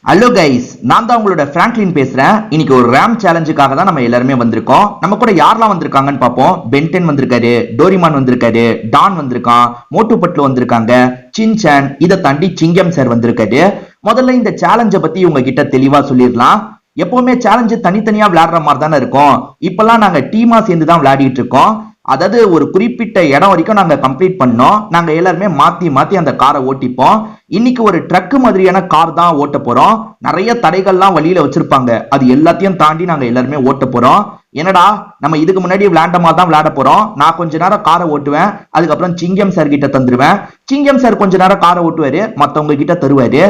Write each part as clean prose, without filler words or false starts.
Hello guys, நான் தான் உங்களோட பிராங்க்லின் பேசுறேன். இன்னைக்கு ஒரு ரேம் சேலஞ்சுக்காக தான் நம்ம எல்லாருமே வந்திருக்கோம். நம்ம கூட யாரெல்லாம் வந்திருக்காங்கன்னு பார்ப்போம். பென்டென் வந்திருக்காரு, டோரிமான் வந்திருக்காரு, டான் வந்திருக்கான், மோட்டு பட்லு வந்திருக்காங்க, சின்சான், இதை தாண்டி சிங்கம் சார் வந்திருக்காரு. முதல்ல இந்த சேலஞ்சை பத்தி உங்ககிட்ட தெளிவா சொல்லிடலாம். எப்பவுமே சேலஞ்சு தனித்தனியா விளையாடுற மாதிரி தானே இருக்கும். இப்பெல்லாம் நாங்க டீமா சேர்ந்து தான் விளையாடிட்டு இருக்கோம். அதாவது ஒரு குறிப்பிட்ட இடம் வரைக்கும் நாங்க கம்ப்ளீட் பண்ணோம். நாங்க எல்லாருமே மாத்தி மாத்தி அந்த காரை ஓட்டிப்போம். இன்னைக்கு ஒரு ட்ரக் மாதிரியான கார் தான் ஓட்ட போறோம். நிறைய தடைகள்லாம் வழியில வச்சிருப்பாங்க. அது எல்லாத்தையும் தாண்டி நாங்க எல்லாருமே ஓட்ட போறோம். என்னடா, நம்ம இதுக்கு முன்னாடி விளையாண்ட மாதிரி தான் விளையாட போறோம். நான் கொஞ்ச நேரம் காரை ஓட்டுவேன், அதுக்கப்புறம் சிங்கம் சார் கிட்ட தந்துருவேன். சிங்கம் சார் கொஞ்ச நேரம் காரை ஓட்டுவாரு, மத்தவங்க கிட்ட தருவாரு.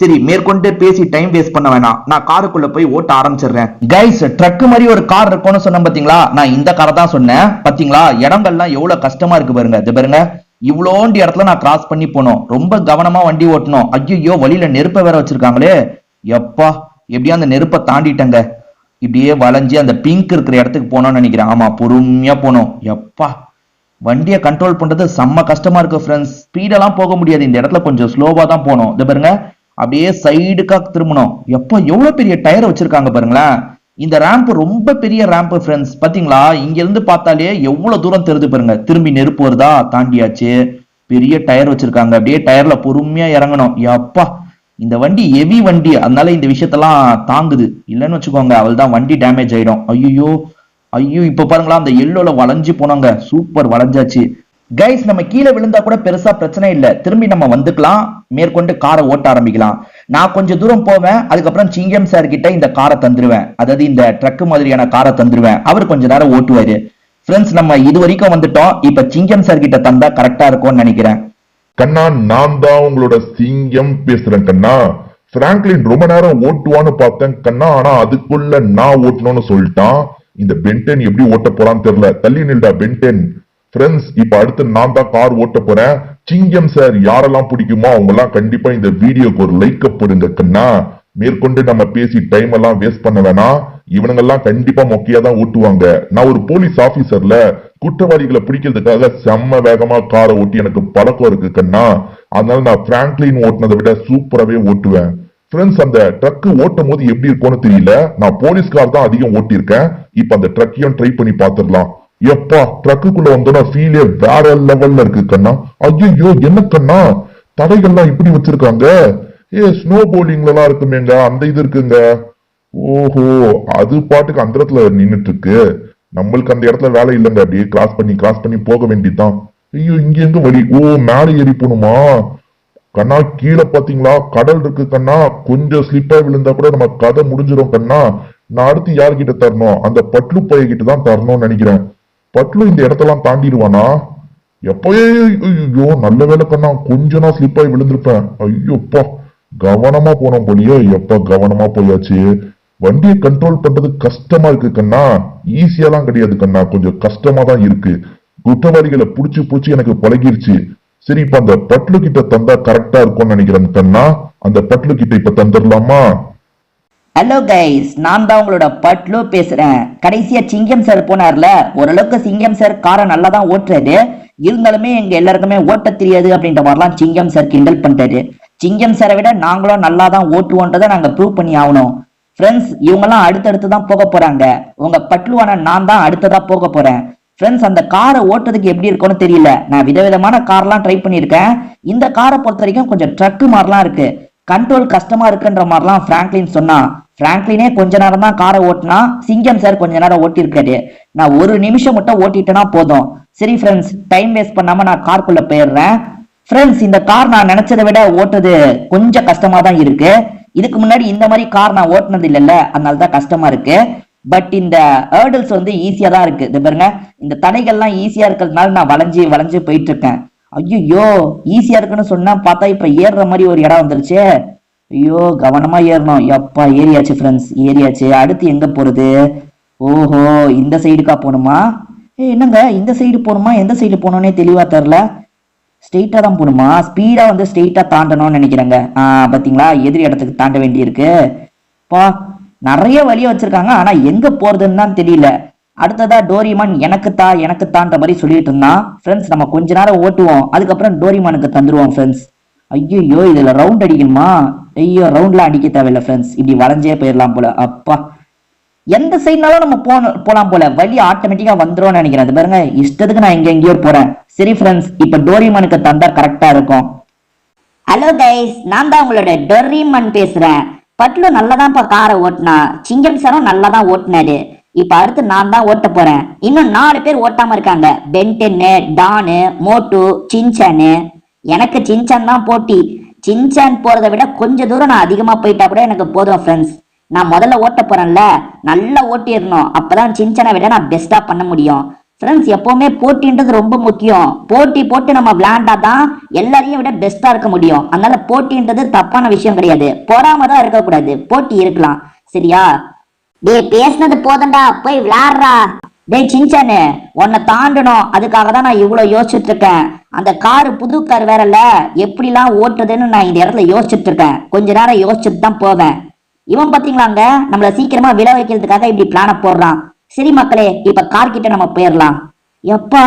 சரி, மேற்கொண்டு பேசி டைம் வேஸ்ட் பண்ண வேணாம். நான் காருக்குள்ள போய் ஓட்ட ஆரம்பிச்சிடுறேன். கைஸ், ட்ரக் மாதிரி ஒரு கார் இருக்கும்னு சொன்னேன் பாத்தீங்களா? நான் இந்த காரை தான் சொன்னேன். பாத்தீங்களா, இடங்கள்லாம் எவ்வளவு கஷ்டமா இருக்கு பாருங்க. இது பாருங்க, இவ்வளோண்டி இடத்துல நான் கிராஸ் பண்ணி போனோம். ரொம்ப கவனமா வண்டி ஓட்டணும். ஐயோ, வழியில நெருப்பை வேற வச்சிருக்காங்களே. எப்பா, எப்படியா அந்த நெருப்பை தாண்டிட்டங்க. இப்படியே வளைஞ்சு அந்த பிங்க் இருக்கிற இடத்துக்கு போனோம்னு நினைக்கிறேன். ஆமா, பொறுமையா போனோம். எப்பா, வண்டியை கண்ட்ரோல் பண்றது செம்ம கஷ்டமா இருக்கு ஃப்ரெண்ட்ஸ். ஸ்பீடெல்லாம் போக முடியாது. இந்த இடத்துல கொஞ்சம் ஸ்லோவா தான் போனோம். இது பாருங்க, அப்படியே சைடுக்கா திரும்பணும். எப்போ எவ்வளவு பெரிய டயர் வச்சிருக்காங்க பாருங்களேன். இந்த ரேம்ப் ரொம்ப பெரிய ரேம்ப் ஃப்ரெண்ட்ஸ். பாத்தீங்களா, இங்க இருந்து பார்த்தாலே எவ்வளவு தூரம் தெரியுது பாருங்க. திரும்பி நெருப்பு வருதா, தாண்டியாச்சு. பெரிய டயர் வச்சிருக்காங்க. அப்படியே டயர்ல பொறுமையா இறங்கணும். எப்பா, இந்த வண்டி ஹெவி வண்டி, அதனால இந்த விஷயத்தெல்லாம் தாங்குது. இல்லைன்னு வச்சுக்கோங்க, அவள் தான் வண்டி டேமேஜ் ஆயிடும். ஐயோ ஐயோ, இப்ப பாருங்களா, அந்த எல்லோல வளைஞ்சு போனாங்க. சூப்பர், வளைஞ்சாச்சு. கைஸ், நம்ம கீழே விழுந்தா கூட பெருசா பிரச்சனை இல்லை. திரும்பி நம்ம வந்துக்கலாம், மேற்கொண்டு காரை ஓட்ட ஆரம்பிக்கலாம். நான் கொஞ்சம் தூரம் போவேன், அதுக்கப்புறம் சிங்கம் சார் கிட்ட இந்த காரை தந்துருவேன். அதாவது இந்த ட்ரக் மாதிரியான காரை தந்துருவேன். அவர் கொஞ்ச நேரம் ஓட்டுவாரு. ஃப்ரெண்ட்ஸ், நம்ம இது வரைக்கும் வந்துட்டோம். இப்ப சிங்கம் சார் கிட்ட தந்தா கரெக்டா இருக்கும்னு நினைக்கிறேன். கண்ணா, நான் தான் உங்களோட சிங்கம் பேசுறேன் கண்ணா. பிராங்க்லின் ரொம்ப நேரம் ஓட்டுவான்னு பார்த்தேன் கண்ணா, ஆனா அதுக்குள்ள நான் ஓட்டணும்னு சொல்லிட்டான். இந்த பென்டென் எப்படி ஓட்ட போறான்னு தெரியல. தள்ளி நில்டா பென்டென். ஃப்ரெண்ட்ஸ், இப்ப அடுத்து நான் தான் கார் ஓட்ட போறேன். சிங்கம் சார் யாரெல்லாம் பிடிக்குமோ அவங்க எல்லாம் கண்டிப்பா இந்த வீடியோக்கு ஒரு லைக் போடுங்க கண்ணா. மேற்கொண்டு நம்ம பேசி டைம் எல்லாம் வேஸ்ட் பண்ண வேணாம். இவனுங்கெல்லாம் கண்டிப்பா மொக்கையா தான் ஓட்டுவாங்க. நான் ஒரு போலீஸ் ஆபீசர்ல, குற்றவாளிகளை பிடிக்கிறதுக்காக செம்ம வேகமா காரை ஓட்டி எனக்கு பழக்கம் இருக்கு கண்ணா. அதனால நான் பிராங்க்லின் ஓட்டுனதை விட சூப்பராகவே ஓட்டுவேன். ஃப்ரெண்ட்ஸ், அந்த ட்ரக் ஓட்டும் போது எப்படி இருக்கும்னு தெரியல. நான் போலீஸ் கார் தான் அதிகம் ஓட்டியிருக்கேன். இப்ப அந்த ட்ரக்கையும் ட்ரை பண்ணி பாத்துடலாம். எப்பா, ட்ரக்குக்குள்ள வந்தோம்னா ஃபீலே வேற லெவல்ல இருக்கு கண்ணா. ஐயோ, என்ன கண்ணா, தடைகள்லாம் இப்படி வச்சிருக்காங்க. ஸ்னோ போலிங்ல எல்லாம் இருக்குமேங்க, அந்த இது இருக்குங்க. ஓஹோ, அது பாட்டுக்கு அந்த இடத்துல நின்னுட்டு இருக்கு. நம்மளுக்கு அந்த இடத்துல வேலை இல்லைங்க. அப்படியே கிராஸ் பண்ணி போக வேண்டியதுதான். ஐயோ, இங்க எங்க வழி? ஓ, மேலே ஏறி போகணுமா கண்ணா? கீழே பாத்தீங்களா, கடல் இருக்கு கண்ணா. கொஞ்சம் ஸ்லிப்பா விழுந்தா கூட நம்ம கதை முடிஞ்சிடும் கண்ணா. நான் அடுத்து யார்கிட்ட தரணும்? அந்த பட்லு பைய கிட்ட தான் தரணும்னு நினைக்கிறேன். பட்லு இந்த இடத்தெல்லாம் தாண்டிடுவானா? ஐயோ, நல்ல வேலை கண்ணா, கொஞ்சம் நான் ஸ்லிப்பாகி விழுந்திருப்பேன். ஐயோப்பா, கவனமா போனோம் போலியே. எப்ப கவனமா போயாச்சு. வண்டியை கண்ட்ரோல் பண்றது கஷ்டமா இருக்கு கண்ணா. ஈஸியாலாம் கிடையாது கண்ணா, கொஞ்சம் கஷ்டமா தான் இருக்கு. குற்றவாளிகளை புடிச்சு எனக்கு பழகிருச்சு. சரி, இப்ப அந்த பட்லு கிட்ட தந்தா கரெக்டா இருக்கும்னு நினைக்கிறேன் கண்ணா. அந்த பட்லு கிட்ட இப்ப தந்துடலாமா? ஹலோ கைஸ், நான் தான் உங்களோட பட்லு பேசுறேன். கடைசியா சிங்கம் சார் போனார்ல, ஓரளவுக்கு சிங்கம் சார் காரை நல்லா தான் ஓட்டுறாரு. இருந்தாலுமே எங்க எல்லாருக்குமே ஓட்ட தெரியாது அப்படின்ற மாதிரிலாம் சிங்கம் சார் கிண்டல் பண்ணிட்டாரு. சிங்கம் சாரை விட நாங்களும் நல்லா தான் ஓட்டுவோன்றதை நாங்க ப்ரூவ் பண்ணி ஆகணும். ஃப்ரெண்ட்ஸ், இவங்கெல்லாம் அடுத்தடுத்து தான் போக போறாங்க. உங்க பட்லுவான நான் தான் அடுத்ததா போக போறேன். ஃப்ரெண்ட்ஸ், அந்த காரை ஓட்டுறதுக்கு எப்படி இருக்கும்னு தெரியல. நான் விதவிதமான கார்லாம் ட்ரை பண்ணியிருக்கேன். இந்த காரை பொறுத்த வரைக்கும் கொஞ்சம் ட்ரக்கு மாதிரிலாம் இருக்கு. கண்ட்ரோல் கஷ்டமா இருக்குன்ற மாதிரிலாம் பிராங்க்லின் சொன்னா. பிராங்க்லினே கொஞ்ச நேரம் தான் காரை ஓட்டினா, சிங்கம் சார் கொஞ்ச நேரம் ஓட்டியிருக்காரு. நான் ஒரு நிமிஷம் மட்டும் ஓட்டிட்டேன்னா போதும். சரி ஃப்ரெண்ட்ஸ், டைம் வேஸ்ட் பண்ணாம நான் காருக்குள்ள போயிடுறேன். ஃப்ரெண்ட்ஸ், இந்த கார் நான் நினைச்சதை விட ஓட்டுறது கொஞ்சம் கஷ்டமா தான் இருக்கு. இதுக்கு முன்னாடி இந்த மாதிரி கார் நான் ஓட்டினது இல்லைல்ல, அதனால தான் கஷ்டமா இருக்கு. பட் இந்த ஹேர்டில்ஸ் வந்து ஈஸியா தான் இருக்கு. இது பாருங்க, இந்த தடைகள்லாம் ஈஸியா இருக்கிறதுனால நான் வளைஞ்சு போயிட்டு இருக்கேன். ஐயோ, ஈஸியா இருக்குன்னு சொன்னா பார்த்தா இப்ப ஏறுற மாதிரி ஒரு இடம் வந்துருச்சு. ஐயோ, கவனமா ஏறணும். எப்பா, ஏறியாச்சு ஃப்ரெண்ட்ஸ், ஏறியாச்சு. அடுத்து எங்க போறது? ஓஹோ, இந்த சைடுக்கா போகணுமா? என்னங்க, இந்த சைடு போகணுமா, எந்த சைடு போகணும்னே தெளிவா தெரியல. ஸ்ட்ரெயிட்டா தான் போகணுமா? ஸ்பீடா வந்து ஸ்ட்ரெயிட்டா தாண்டணும்னு நினைக்கிறேங்க. பாத்தீங்களா, எதிரி இடத்துக்கு தாண்ட வேண்டி இருக்கு. பா, நிறைய வழியை வச்சிருக்காங்க, ஆனா எங்க போறதுன்னு தான் தெரியல. அடுத்ததா டோரிமான் எனக்குத்தான்ற மாதிரி சொல்லிட்டு இருந்தான். ஃப்ரெண்ட்ஸ், நம்ம கொஞ்ச நேரம் ஓட்டுவோம், அதுக்கப்புறம் டோரிமானுக்கு தந்துருவோம் ஃப்ரெண்ட்ஸ். ஐயோ இதுல ரவுண்ட் அடிக்கணுமா? ஐயோ ரவுண்ட்லாம் அடிக்க தேவையில்ல ஃப்ரெண்ட்ஸ், இப்படி வளைஞ்சே போயிடலாம் போல. அப்பா எந்த சைட்னாலும் நம்ம போலாம் போல, வழி ஆட்டோமேட்டிக்கா வந்துரும்னு நினைக்கிறேன். அது பாருங்க இஷ்டத்துக்கு நான் எங்கேயோ போறேன். சரி ஃப்ரெண்ட்ஸ், இப்ப டோரிமானுக்கு தந்தா கரெக்டா இருக்கும். ஹலோ கைஸ், நான் தான் உங்களோட டோரிமான் பேசுறேன். பட்லு நல்லதான்ப்பா காரை ஓட்டினா, சிங்கம் சாரும் நல்லா தான் ஓட்டினாரு. இப்ப அடுத்து நான் தான் ஓட்ட போறேன். இன்னும் 4 பேர் ஓட்டாம இருக்காங்க. பென்டென்னு, டானு, மோட்டு, சின்சானு. எனக்கு சின்சான் தான் போட்டி. சின்சான் போறதை விட கொஞ்சம் தூரம் நான் அதிகமா போயிட்டா கூட எனக்கு போதும் ஃப்ரெண்ட்ஸ். நான் முதல்ல ஓட்ட போறேன்ல, நல்லா ஓட்டிடணும். அப்பதான் சின்சானை விட நான் பெஸ்டா பண்ண முடியும். ஃப்ரெண்ட்ஸ், எப்பவுமே போட்டின்றது ரொம்ப முக்கியம். போட்டி போட்டு நம்ம விளையாண்டாதான் எல்லாரையும் விட பெஸ்டா இருக்க முடியும். அதனால போட்டின்றது தப்பான விஷயம் கிடையாது. போடாம தான் இருக்கக்கூடாது, போட்டி இருக்கலாம். சரியா? டேய் பேசினது போதண்டா, போய் விளையாடுறா. டேய் சின்சானு, உன்னை தாண்டணும். அதுக்காக தான் நான் இவ்வளவு யோசிச்சுட்டு இருக்கேன். அந்த காரு புது கார் வேறல்ல, எப்படிலாம் ஓட்டுறதுன்னு நான் இந்த இடத்துல யோசிச்சுட்டு இருக்கேன். கொஞ்ச நேரம் யோசிச்சுட்டு தான் போவேன். இவன் பாத்தீங்களாங்க, நம்மள சீக்கிரமா விழ வைக்கிறதுக்காக இப்படி பிளான போடுறான். சரி மக்களே, இப்ப கார் கிட்ட நம்ம போயிடலாம். எப்பா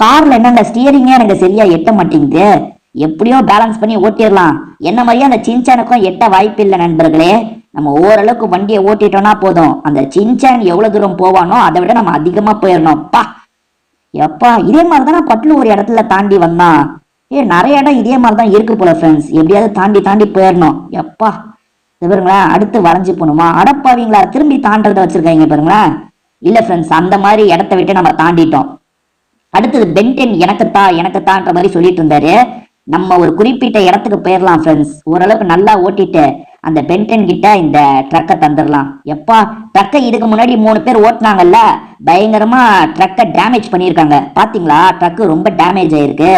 கார்ல என்னங்க ஸ்டியரிங்கே எனக்கு சரியா எட்ட மாட்டேங்குது. எப்படியோ பேலன்ஸ் பண்ணி ஓட்டிடலாம். என்ன மாதிரியே அந்த சின்சானுக்கும் எட்ட வாய்ப்பு இல்லை நண்பர்களே. நம்ம ஓரளவுக்கு வண்டியை ஓட்டிட்டோம்னா போதும். அந்த சின்சான் எவ்வளவு தூரம் போவானோ அதை விட நம்ம அதிகமா போயிடணும். எப்பா இதே மாதிரிதான் பட்லு ஒரு இடத்துல தாண்டி வந்தான். நிறைய இடம் இதே மாதிரிதான் இருக்கு போல ஃப்ரெண்ட்ஸ். எப்படியாவது தாண்டி போயிடணும். எப்பா இது பாருங்களேன், அடுத்து வளைஞ்சு போகணுமா? அடப்பாவீங்களா, திரும்பி தாண்டறத வச்சிருக்காங்க பாருங்களேன். இல்ல ஃப்ரெண்ட்ஸ், அந்த மாதிரி இடத்த விட்டு நம்ம தாண்டிட்டோம். அடுத்தது பென்டென் எனக்குத்தான்ற மாதிரி சொல்லிட்டு இருந்தாரு. நம்ம ஒரு குறிப்பிட்ட இடத்துக்கு போயிடலாம் ஃப்ரெண்ட்ஸ். ஓரளவுக்கு நல்லா ஓட்டிட்டு அந்த பென்டென் கிட்ட இந்த ட்ரக்கை தந்துடலாம். எப்பா ட்ரக்கை இதுக்கு முன்னாடி 3 பேர் ஓட்டினாங்கல்ல, பயங்கரமா ட்ரக்கை டேமேஜ் பண்ணியிருக்காங்க. பாத்தீங்களா, ட்ரக்கு ரொம்ப டேமேஜ் ஆயிருக்கு.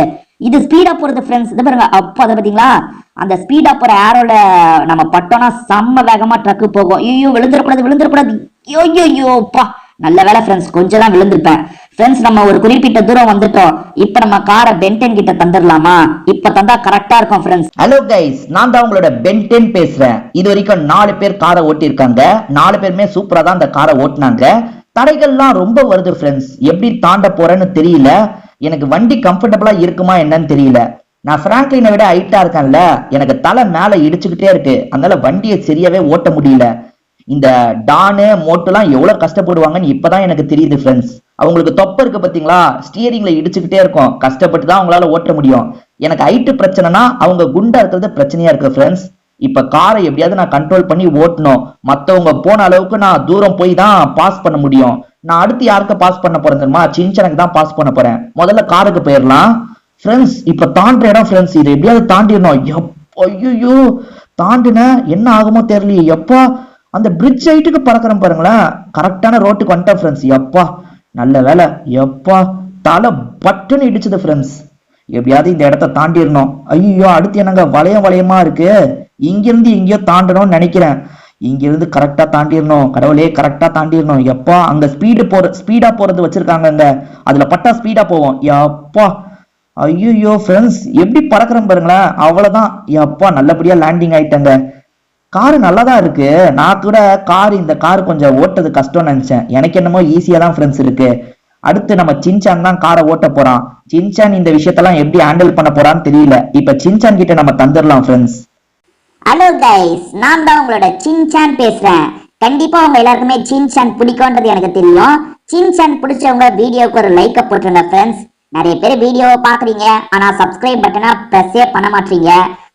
இது ஸ்பீடா போறது ஃப்ரெண்ட்ஸ். இது பாருங்க, அப்பா அதை பாத்தீங்களா, அந்த ஸ்பீடா போற ஏரோல நம்ம பட்டோம்னா செம்ம வேகமா ட்ரக்கு போகும். ஐயோ விழுந்துடக்கூடாது. ஐயோப்பா நல்ல வேலை ஃப்ரெண்ட்ஸ், கொஞ்சம் தான் விழுந்திருப்பேன். ஃப்ரெண்ட்ஸ், நம்ம ஒரு குறிப்பிட்ட தூரம் வந்துட்டோம். இப்ப நம்ம காரை பென்டென் கிட்ட தந்துடலாமா? இப்ப தந்தா கரெக்டா இருக்கும் ஃப்ரெண்ட்ஸ். ஹலோ கைஸ், நான் தான் உங்களோட பென்டென் பேசுறேன். இது வரைக்கும் 4 பேர் காரை ஓட்டி இருக்காங்க. 4 பேருமே சூப்பரா தான் அந்த காரை ஓட்டினாங்க. தடைகள்லாம் ரொம்ப வருது ஃப்ரெண்ட்ஸ். எப்படி தாண்ட போறேன்னு தெரியல. எனக்கு வண்டி கம்ஃபர்டபுளா இருக்குமா என்னன்னு தெரியல. நான் பிராங்க்லினை விட ஹைட்டா இருக்கேன்ல, எனக்கு தலை மேல இடிச்சுக்கிட்டே இருக்கு. அதனால வண்டியை சரியாவே ஓட்ட முடியல. இந்த டானு மோட்டெல்லாம் எவ்வளவு கஷ்டப்படுவாங்கன்னு இப்பதான் எனக்கு தெரியுது ஃப்ரெண்ட்ஸ். அவங்களுக்கு தொப்ப இருக்கு பாத்தீங்களா, ஸ்டியரிங்ல இடிச்சுக்கிட்டே இருக்கும். கஷ்டப்பட்டு தான் அவங்களால ஓட்ட முடியும். எனக்கு ஹைட்டு பிரச்சனைனா அவங்க குண்டா இருக்கிறது பிரச்சனையா இருக்கு ஃப்ரெண்ட்ஸ். இப்ப காரை எப்படியாவது நான் கண்ட்ரோல் பண்ணி ஓட்டணும். மத்தவங்க போன அளவுக்கு நான் தூரம் போய் தான் பாஸ் பண்ண முடியும். நான் அடுத்து யாருக்கு பாஸ் பண்ண போறேன் தெரியுமா? சின்சானுக்கு தான் பாஸ் பண்ண போறேன். முதல்ல காருக்கு போயிடலாம் ஃப்ரெண்ட்ஸ். இப்ப தாண்டுற இடம் ஃப்ரெண்ட்ஸ், இது எப்படியாவது தாண்டிடணும். ஐயோ தாண்டின என்ன ஆகுமோ தெரியலையே. எப்பா அந்த பிரிட்ஜ் ஹைட்டுக்கு பறக்கிறேன் பாருங்களேன். கரெக்டான ரோட்டுக்கு வந்துட்டேன் ஃப்ரெண்ட்ஸ். எப்பா நல்ல வேலை. எப்பா தலை பட்டுன்னு இடிச்சது ஃப்ரெண்ட்ஸ். எப்படியாவது இந்த இடத்த தாண்டிடணும். ஐயோ அடுத்து என்னங்க வளையமா இருக்கு. இங்கிருந்து எங்கேயோ தாண்டணும்னு நினைக்கிறேன். இங்கிருந்து கரெக்டா தாண்டிடணும். கடவுளே கரெக்டா தாண்டிடணும். எப்பா அங்க ஸ்பீடா போறது வச்சிருக்காங்க. அதுல பட்டா ஸ்பீடா போவோம். எப்பா ஐயோ ஃப்ரெண்ட்ஸ், எப்படி பறக்கிறேன் பாருங்களேன். அவ்வளவுதான். எப்பா நல்லபடியா லேண்டிங் ஆயிட்டங்க. காரு நல்லாதான் இருக்கு. நான் கூட இந்த கார் கொஞ்சம் ஓட்டுறது கஷ்டம்னு நினைச்சேன். எனக்கு என்னமோ ஈஸியா தான் ஃப்ரெண்ட்ஸ் இருக்கு. அடுத்து நம்ம சின்சான் தான் காரை ஓட்ட போறான். சின்சான் இந்த விஷயத்தெல்லாம் எப்படி ஹேண்டில் பண்ண போறான்னு தெரியல. இப்ப சின்சான் கிட்ட நம்ம தந்துடலாம் ஃப்ரெண்ட்ஸ். ஹலோ கைஸ், நான் தான் உங்களோட சின்சான் பேசுறேன். கண்டிப்பா உங்க எல்லாருக்குமே சின்சான் பிடிக்கும்ன்றது எனக்கு தெரியும். சின்சான் பிடிச்சவங்க வீடியோக்கு ஒரு லைக்க போட்டுருங்க ஃப்ரெண்ட்ஸ். நிறைய பேர் வீடியோவை பாக்குறீங்க, ஆனா சப்ஸ்கிரைப் பட்டனை பிரஸ்ஸே பண்ண மாட்டீங்க.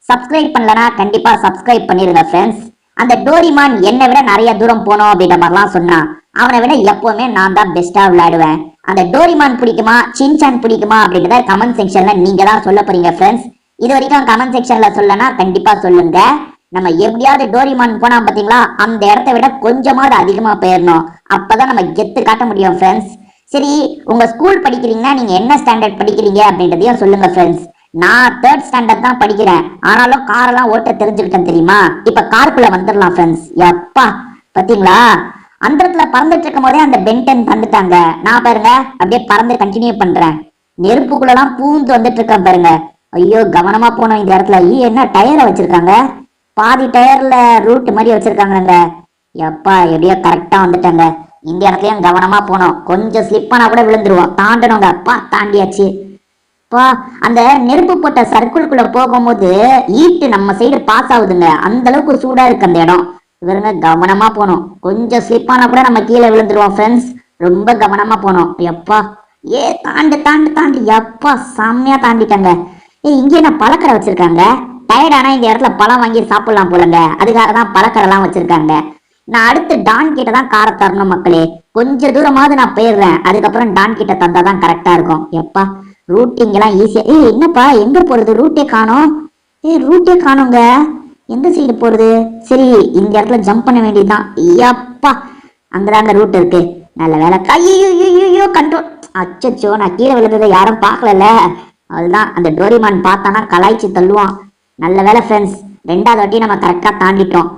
சப்ஸ்கிரைப் பண்ணலனா கண்டிப்பா சப்ஸ்கிரைப் பண்ணிருங்க ஃப்ரெண்ட்ஸ். அந்த டோரிமான் என்னை விட நிறைய தூரம் போனோம் அப்படின்ற மாதிரிலாம் சொன்னான். அவனை விட எப்பவுமே நான் தான் பெஸ்டா விளையாடுவேன். அந்த டோரிமான் பிடிக்குமா சின்சான் பிடிக்குமா அப்படின்றத கமெண்ட் செக்ஷன்ல நீங்க தான் சொல்ல போறீங்க ஃப்ரெண்ட்ஸ். இது வரைக்கும் கமெண்ட் செக்ஷன்ல சொல்லனா கண்டிப்பா சொல்லுங்க. நம்ம எப்படியாவது டோரிமான் போனா பாத்தீங்களா, அந்த இடத்த விட கொஞ்சமாவது அதிகமா போயிடணும். அப்பதான் நம்ம கெத்து காட்ட முடியும் ஃப்ரெண்ட்ஸ். சரி, உங்க ஸ்கூல் படிக்கிறீங்கன்னா நீங்க என்ன ஸ்டாண்டர்ட் படிக்கிறீங்க அப்படின்றதையும் சொல்லுங்க ஃப்ரெண்ட்ஸ். நான் 3rd ஸ்டாண்டர்ட் தான் படிக்கிறேன். ஆனாலும் காரெல்லாம் ஓட்ட தெரிஞ்சுக்கிட்டேன் தெரியுமா. இப்ப காருக்குள்ள வந்துடலாம் ஃப்ரெண்ட்ஸ். எப்பா பாத்தீங்களா, அந்த இடத்துல பறந்துட்டு இருக்கும் போதே அந்த பென்டென் தந்துட்டாங்க. நான் பாருங்க அப்படியே பறந்து கண்டினியூ பண்றேன். நெருப்புக்குள்ளலாம் பூந்து வந்துட்டு இருக்கேன் பாருங்க. ஐயோ கவனமா போனோம் இந்த இடத்துல. என்ன டயரை வச்சிருக்காங்க, பாதி டயர்ல ரூட் மாதிரி வச்சிருக்காங்க. எப்பா எப்படியோ கரெக்டா வந்துட்டாங்க. இந்த இடத்துலயும் கவனமா போனோம். கொஞ்சம் ஸ்லிப் ஆனா கூட விழுந்துருவோம். தாண்டணுங்க. அப்பா தாண்டியாச்சு. பா அந்த நெருப்பு போட்ட சர்க்கிள்குள்ள போகும்போது ஈட்டு நம்ம சைடு பாஸ் ஆகுதுங்க. அந்த அளவுக்கு சூடா இருக்கு அந்த இடம். இவருங்க கவனமா போனோம். கொஞ்சம் ஸ்லிப் ஆனா கூட நம்ம கீழே விழுந்துருவோம் ஃப்ரெண்ட்ஸ். ரொம்ப கவனமா போனோம். எப்பா ஏ தாண்டு தாண்டு தாண்டு எப்பா செம்மையா தாண்டிட்டாங்க. இங்க என்ன பழக்கடை வச்சிருக்காங்க. டயர்டானா இந்த இடத்துல பழம் வாங்கி சாப்பிடலாம் போலங்க. அதுக்காக தான் பழக்கடை எல்லாம் வச்சிருக்காங்க. நான் அடுத்து டான் கிட்ட தான் காரை தரணும் மக்களே. கொஞ்ச தூரமாவது நான் போயிடுறேன். அதுக்கப்புறம் டான் கிட்ட தந்தாதான் கரெக்டா இருக்கும். எப்பா ரூட்டிங் எல்லாம் ஈஸியா. என்னப்பா எங்க போறது? ரூட்டே காணோம். ரூட்டே காணோங்க. எந்த சைடு போறது? சரி இந்த இடத்துல ஜம்ப் பண்ண வேண்டியதுதான். ஐயப்பா அங்கதாங்க ரூட் இருக்கு. நல்ல வேலை. ஐயோ கண்ட்ரோல். அச்சச்சோ நான் கீழே விழுந்ததை யாரும் பார்க்கல. அதுதான் அந்த டோரிமான் பார்த்தானா கலாய்ச்சி தள்ளுவான். நல்ல வேலை ஃப்ரெண்ட்ஸ், 2வது வாட்டி நம்ம கரெக்டா தாண்டிட்டோம்.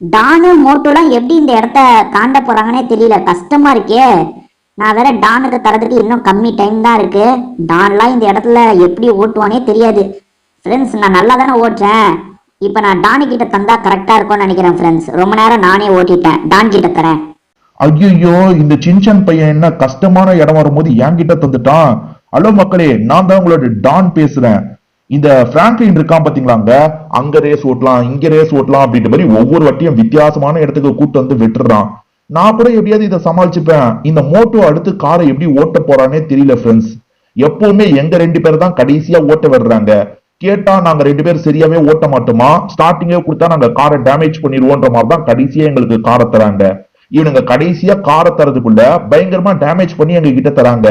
டானு மோட்டோலாம் எப்படி இந்த இடத்த தாண்ட போறாங்கன்னே தெரியல. கஷ்டமா இருக்கே. நான் வேற டானுக்கு தரதுக்கு இன்னும் கம்மி டைம் தான் இருக்கு. டான்லாம் இந்த இடத்துல எப்படி ஓட்டுவானே தெரியாது. ஃப்ரெண்ட்ஸ் நான் நல்லா தானே ஓட்டுறேன். இப்ப நான் டானு கிட்ட தந்தா கரெக்டா இருக்கும்னு நினைக்கிறேன் ஃப்ரெண்ட்ஸ். ரொம்ப நேரம் நானே ஓட்டிட்டேன். டான் கிட்ட தரேன். ஐயோ இந்த சின்சான் பையன் என்ன கஷ்டமான இடம் வரும்போது என்கிட்ட தந்துட்டான். ஹலோ மக்களே, நான் தான் உங்களோட டான் பேசுறேன். இந்த பிராங்க்லின் இருக்கான் பாத்தீங்களாங்க, அங்க ரேஸ் ஓட்டலாம் இங்க ரேஸ் ஓட்டலாம் அப்படின்ற மாதிரி ஒவ்வொரு வாட்டியும் வித்தியாசமான இடத்துக்கு கூட்டு வந்து விட்டுறான். நான் கூட எப்படியாவது இதை சமாளிச்சுப்பேன். இந்த மோட்டோ அடுத்து காரை எப்படி ஓட்ட போறானே தெரியல ஃப்ரெண்ட்ஸ். எப்பவுமே எங்க 2 பேர் தான் கடைசியா ஓட்ட விடுறாங்க. கேட்டா நாங்க 2 பேர் சரியாவே ஓட்ட மாட்டோமா, ஸ்டார்டிங்கே கொடுத்தா நாங்க காரை டேமேஜ் பண்ணிடுவோன்ற மாதிரி தான் கடைசியா எங்களுக்கு காரை தராங்க. இவனுங்க கடைசியா காரை தரதுக்குள்ள பயங்கரமா டேமேஜ் பண்ணி எங்க கிட்ட தராங்க.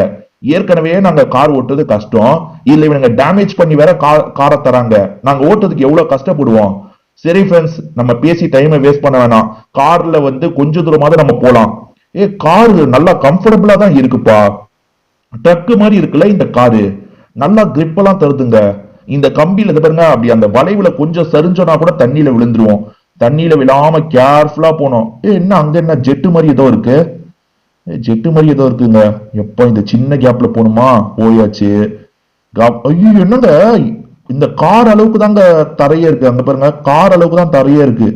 ஏற்கனவே நாங்க கார் ஓட்டுறது கஷ்டம், இல்ல இவனுங்க டேமேஜ் பண்ணி வேற காரை தராங்க. நாங்க ஓட்டுறதுக்கு எவ்வளவு கஷ்டப்படுவோம். சரி ஃப்ரெண்ட்ஸ், நம்ம பேசி டைமை வேஸ்ட் பண்ண வேணாம். கார்ல வந்து கொஞ்ச தூரமாவது நம்ம போலாம். கார் நல்லா கம்ஃபர்டபுளா தான் இருக்குப்பா. ட்ரக்கு மாதிரி இருக்குல்ல இந்த காரு. நல்லா கிரிப் எல்லாம் தருதுங்க. இந்த கம்பியில பாருங்க, அப்படி அந்த வளைவுல கொஞ்சம் சரிஞ்சோனா கூட தண்ணியில விழுந்துருவோம். தண்ணியில விழாம கேர்ஃபுல்லா போனோம். என்ன அங்க என்ன ஜெட்டு மாதிரி ஏதோ இருக்கு. ஜெட்டு மாதிரி ஏதோ இருக்குங்க. எப்ப இந்த சின்ன கேப்ல போகணுமா? போயாச்சு. ஐயோ என்னங்க, இந்த கார் அளவுக்கு தாங்க தரையே இருக்கு. அங்க பாருங்க, கார் அளவுக்கு தான் தரையே இருக்கு.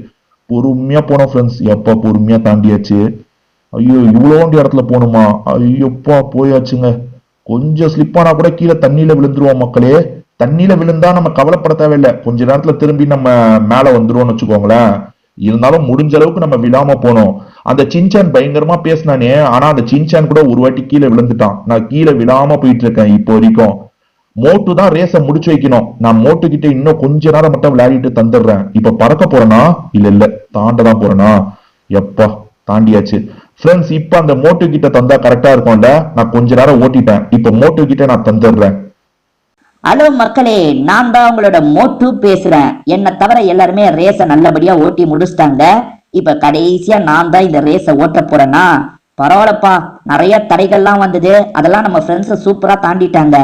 பொறுமையா போனோம் ஃப்ரெண்ட்ஸ். எப்ப பொறுமையா தாண்டியாச்சு. ஐயோ இவ்வளோண்டி இடத்துல போகணுமா? ஐயோப்பா போயாச்சுங்க. கொஞ்சம் ஸ்லிப் ஆனா கூட கீழே தண்ணியில விழுந்துருவோம் மக்களே. தண்ணியில விழுந்தா நம்ம கவலைப்பட தேவையில்லை. கொஞ்ச நேரத்துல திரும்பி நம்ம மேல வந்துருவோம்னு வச்சுக்கோங்களேன். இருந்தாலும் முடிஞ்ச அளவுக்கு நம்ம விழாம போனோம். அந்த சின்சான் பயங்கரமா பேசினானே, ஆனா அந்த சின்சான் கூட ஒரு வாட்டி கீழே விழுந்துட்டான். நான் கீழே விழாம போயிட்டு இருக்கேன் இப்போ வரைக்கும். மோட்டு தான் ரேஸ முடிச்சு வைக்கணும். நான் மோட்டு கிட்ட இன்னும் கொஞ்ச நேரம் மட்டும் விளையாடிட்டு தந்துடுறேன். இப்ப பறக்க போறேனா இல்ல தாண்டதான் போறேனா? எப்பா தாண்டியாச்சு ஃப்ரெண்ட்ஸ். இப்ப அந்த மோட்டு கிட்ட தந்தா கரெக்டா இருக்கும்ல. நான் கொஞ்ச நேரம் ஓட்டிட்டேன். இப்ப மோட்டு கிட்ட நான் தந்துடுறேன். ஹலோ மக்களே, நான் தான் உங்களோட மோட்டு பேசுறேன். என்னை தவிர எல்லாருமே ரேஸ நல்லபடியா ஓட்டி முடிச்சிட்டாங்க. இப்ப கடைசியா நான் தான் இந்த ரேஸ ஓட்ட போறேன்னா பரவாயில்லப்பா. நிறைய தடைகள்லாம் வந்தது, அதெல்லாம் நம்ம ஃப்ரெண்ட்ஸ் சூப்பரா தாண்டிட்டாங்க.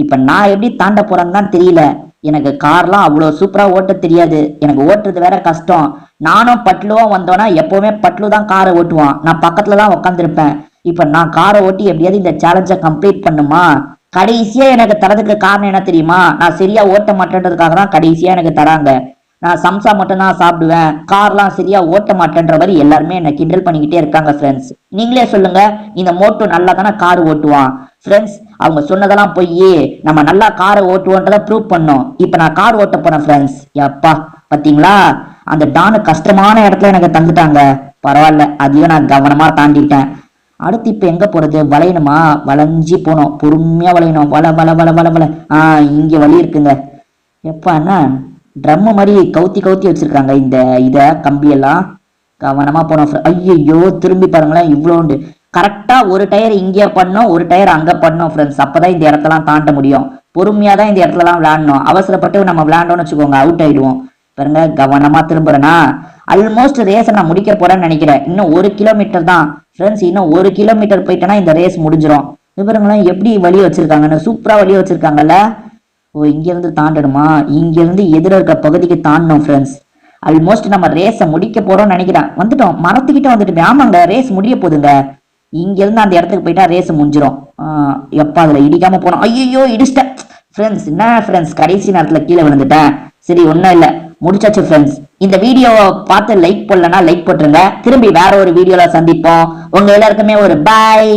இப்ப நான் எப்படி தாண்ட போறேன்னு தான் தெரியல. எனக்கு கார்லாம் அவ்வளவு சூப்பரா ஓட்ட தெரியாது. எனக்கு ஓட்டுறது வேற கஷ்டம். நானும் பட்லுவும் வந்தோன்னா எப்பவுமே பட்லு தான் காரை ஓட்டுவான். நான் பக்கத்துல தான் உட்காந்துருப்பேன். இப்ப நான் காரை ஓட்டி எப்படியாவது இந்த சேலஞ்சை கம்ப்ளீட் பண்ணுமா? கடைசியா எனக்கு தரதுக்கு காரணம் என்ன தெரியுமா? நான் சரியா ஓட்ட மாட்டேன்றதுக்காக தான் கடைசியா எனக்கு தராங்க. நான் சம்சா மட்டும் தான் சாப்பிடுவேன், கார்லாம் சரியா ஓட்ட மாட்டேன்ற மாதிரி எல்லாருமே என்ன கிண்டல் பண்ணிக்கிட்டே இருக்காங்க ஃப்ரெண்ட்ஸ். நீங்களே சொல்லுங்க, இந்த மோட்டோ நல்லா தானே கார் ஓட்டுவான் ஃப்ரெண்ட்ஸ். அவங்க சொன்னதெல்லாம் போய் நம்ம நல்லா காரை ஓட்டுவோன்றதை ப்ரூவ் பண்ணோம். இப்ப நான் கார் ஓட்ட போறேன் ஃப்ரெண்ட்ஸ். எப்பா பாத்தீங்களா, அந்த டானு கஷ்டமான இடத்துல எனக்கு தந்துட்டாங்க. பரவாயில்ல, அதையும் நான் கவனமா தாண்டிட்டேன். அடுத்து இப்ப எங்க போறது? வளையணுமா? வளைஞ்சி போனோம். பொறுமையா வளையணும். வள வள வள வள வள. இங்க வழி இருக்குங்க. எப்பா என்ன ட்ரம் மாதிரி கவுத்தி கவுத்தி வச்சிருக்காங்க இந்த கம்பியெல்லாம். கவனமா போனோம். ஐயோ திரும்பி பாருங்களேன், இவ்வளோண்டு. கரெக்டா ஒரு டயர் இங்கே பண்ணோம், ஒரு டயர் அங்க பண்ணோம் ஃப்ரெண்ட்ஸ். அப்பதான் இந்த இடத்தெல்லாம் தாண்ட முடியும். பொறுமையா தான் இந்த இடத்துல எல்லாம் விளையாடணும். அவசரப்பட்டு நம்ம விளையாண்டோம்னு வச்சுக்கோங்க, அவுட் ஆயிடுவோம். பாருங்க கவனமா திரும்புறேன்னா ஆல்மோஸ்ட் ரேஸை நான் முடிக்க போறேன்னு நினைக்கிறேன். இன்னும் 1 கிலோமீட்டர் தான் ஃப்ரெண்ட்ஸ். இன்னும் 1 கிலோமீட்டர் போயிட்டேன்னா இந்த ரேஸ் முடிஞ்சிடும். இவருங்களாம் எப்படி வழி வச்சிருக்காங்கன்னு, சூப்பரா வழி வச்சிருக்காங்கல்ல. ஓ இங்க இருந்து தாண்டணுமா? இங்க இருந்து எதிர இருக்க பகுதிக்கு தாண்டணும் ஃப்ரெண்ட்ஸ். ஆல்மோஸ்ட் நம்ம ரேஸை முடிக்க போறோம்னு நினைக்கிறேன். வந்துட்டோம், மரத்துக்கிட்ட வந்துட்டு. ஆமாங்க, ரேஸ் முடிய போகுதுங்க. இங்க இருந்து அந்த இடத்துக்கு போயிட்டா ரேஸ் முடிஞ்சிடும். எப்பா அதுல இடிக்காம போனோம். ஐயோ இடிச்சிட்டேன் ஃப்ரெண்ட்ஸ். என்ன ஃப்ரெண்ட்ஸ், கடைசி நேரத்துல கீழே விழுந்துட்டேன். சரி ஒன்னும் இல்ல, முடிச்சாச்சு ஃப்ரெண்ட்ஸ். இந்த வீடியோவை பார்த்து லைக் போடலன்னா லைக் போட்டுருங்க. திரும்பி வேற ஒரு வீடியோல சந்திப்போம். உங்க எல்லாருக்குமே ஒரு பாய்.